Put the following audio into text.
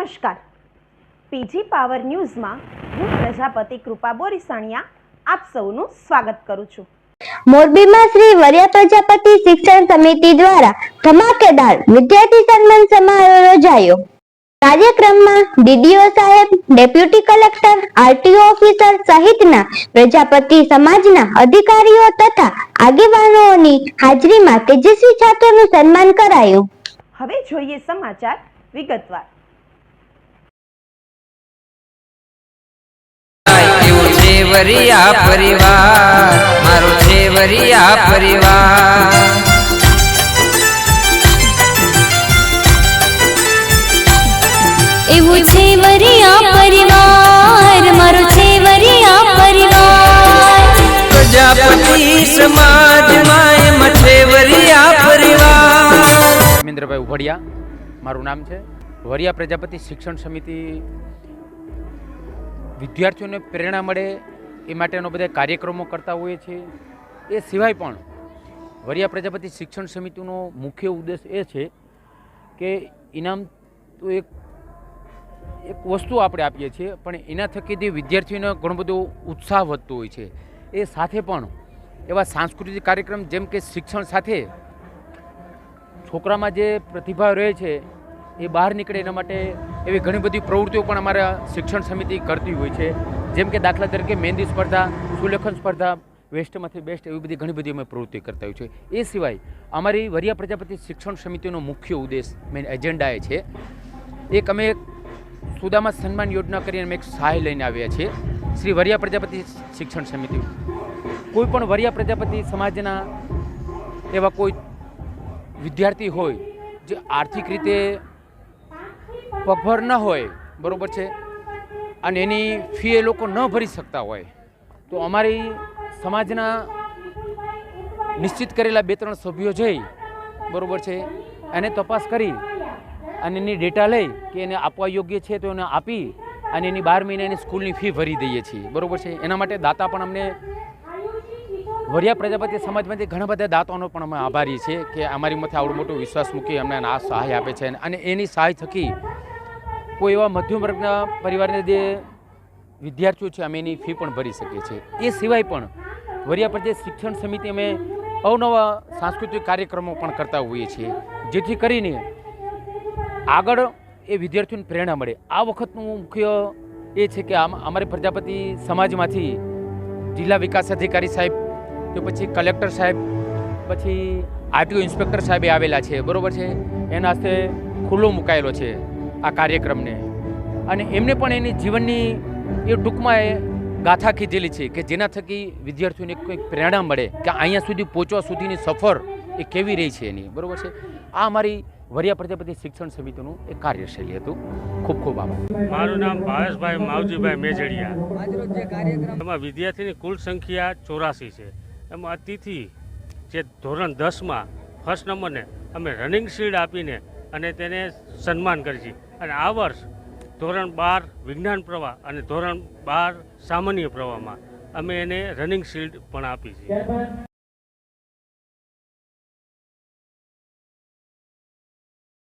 નમસ્કાર, PG power ન્યૂઝમાં હું પ્રજાપતિ કૃપા બોરીસાણિયા આપ સૌનું સ્વાગત કરું છું। મોરબીમાં શ્રી વરિયા પ્રજાપતિ શિક્ષણ સમિતિ દ્વારા ધમાકેદાર વિદ્યાર્થી સન્માન સમારોહ યોજાયો। કાર્યક્રમમાં ડીડીઓ સાહેબ, ડેપ્યુટી કલેક્ટર, આરટીઓ ઓફિસર સહિતના પ્રજાપતિ સમાજના અધિકારીઓ તથા આગેવાનોની હાજરીમાં તેજસ્વી છાત્રોનું સન્માન કરાયું। હવે જોઈએ સમાચાર વિગતવાર। વરિયા પરિવાર મારો છે વરિયા પરિવાર એવું છે વરિયા પરિવાર મારો છે વરિયા પરિવાર પ્રજાપતિ સમાજમાં એમ છે વરિયા પરિવાર। રમેન્દ્રભાઈ ઉભડિયા મારું નામ છે। વરિયા પ્રજાપતિ શિક્ષણ સમિતિ વિદ્યાર્થીઓને પ્રેરણા મળે એ માટેનો બધા કાર્યક્રમો કરતા હોઈએ છીએ। એ સિવાય પણ વરિયા પ્રજાપતિ શિક્ષણ સમિતિનો મુખ્ય ઉદ્દેશ એ છે કે ઇનામ તો એક વસ્તુ આપણે આપીએ છીએ, પણ એના થકી જે વિદ્યાર્થીઓનો ઘણો બધો ઉત્સાહ વધતો હોય છે। એ સાથે પણ એવા સાંસ્કૃતિક કાર્યક્રમ જેમ કે શિક્ષણ સાથે છોકરામાં જે પ્રતિભા રહે છે એ બહાર નીકળે એના માટે એવી ઘણી બધી પ્રવૃત્તિઓ પણ અમારા શિક્ષણ સમિતિ કરતી હોય છે। જેમ કે દાખલા તરીકે મહેંદી સ્પર્ધા, સુલેખન સ્પર્ધા, વેસ્ટમાંથી બેસ્ટ એવી બધી ઘણી બધી અમે પ્રવૃત્તિ કરતા હોય છે। એ સિવાય અમારી વરિયા પ્રજાપતિ શિક્ષણ સમિતિનો મુખ્ય ઉદ્દેશ મેન એજન્ડા એ છે, એક અમે સુદામા સન્માન યોજના કરીને અમે એક સહાય લઈને આવ્યા છીએ શ્રી વરિયા પ્રજાપતિ શિક્ષણ સમિતિ। કોઈ પણ વરિયા પ્રજાપતિ સમાજના એવા કોઈ વિદ્યાર્થી હોય જે આર્થિક રીતે પગભર ન હોય, બરાબર છે, અને એની ફી એ લોકો ન ભરી શકતા હોય, તો અમારી સમાજના નિશ્ચિત કરેલા 2-3 સભ્યો જઈ, બરાબર છે, એને તપાસ કરી અને એની ડેટા લઈ કે એને આપવા યોગ્ય છે તો એને આપી અને એની 12 મહિનાની સ્કૂલની ફી ભરી દઈએ છીએ, બરાબર છે। એના માટે દાતા પણ અમને વરિયા પ્રજાપતિ સમાજમાંથી ઘણા બધા દાતાઓનો પણ અમે આભારી છીએ કે અમારી માથે આવડો મોટો વિશ્વાસ મૂકી અમને આ સહાય આપે છે અને એની સહાય થકી કોઈ એવા મધ્યમ વર્ગના પરિવારના જે વિદ્યાર્થીઓ છે અમે એની ફી પણ ભરી શકીએ છીએ। એ સિવાય પણ વરિયા પ્રજાપતિ શિક્ષણ સમિતિ અમે અવનવા સાંસ્કૃતિક કાર્યક્રમો પણ કરતા હોઈએ છીએ, જેથી કરીને આગળ એ વિદ્યાર્થીઓને પ્રેરણા મળે। આ વખતનું મુખ્ય એ છે કે અમારી પ્રજાપતિ સમાજમાંથી જિલ્લા વિકાસ અધિકારી સાહેબ, તો પછી કલેક્ટર સાહેબ, પછી આરટીઓ ઇન્સ્પેક્ટર સાહેબે આવેલા છે, બરાબર છે। એના હસ્તે ખુલ્લો મુકાયેલો છે આ કાર્યક્રમને, અને એમને પણ એની જીવનની એ ટૂંકમાં એ ગાથા કીધેલી છે કે જેના થકી વિદ્યાર્થીઓને કંઈક પ્રેરણા મળે કે અહીંયા સુધી પહોંચવા સુધીની સફર એ કેવી રહી છે એની, બરાબર છે। આ અમારી વરિયા પ્રજાપતિ શિક્ષણ સમિતિનું એક કાર્યશૈલી હતું। ખૂબ ખૂબ આભાર। મારું નામ ભાવેશભાઈ માવજીભાઈ મેજડિયા। એમાં વિદ્યાર્થીની કુલ સંખ્યા 84 છે। એમાં અતિથિ જે ધોરણ 10માં ફર્સ્ટ નંબરને અમે રનિંગ શીલ્ડ આપીને અને તેને સન્માન કરી છે, અને આ વર્ષ ધોરણ 12 વિજ્ઞાન પ્રવાહ અને ધોરણ 12 સામાન્ય પ્રવાહમાં અમે એને રનિંગ શીલ્ડ પણ આપી છે।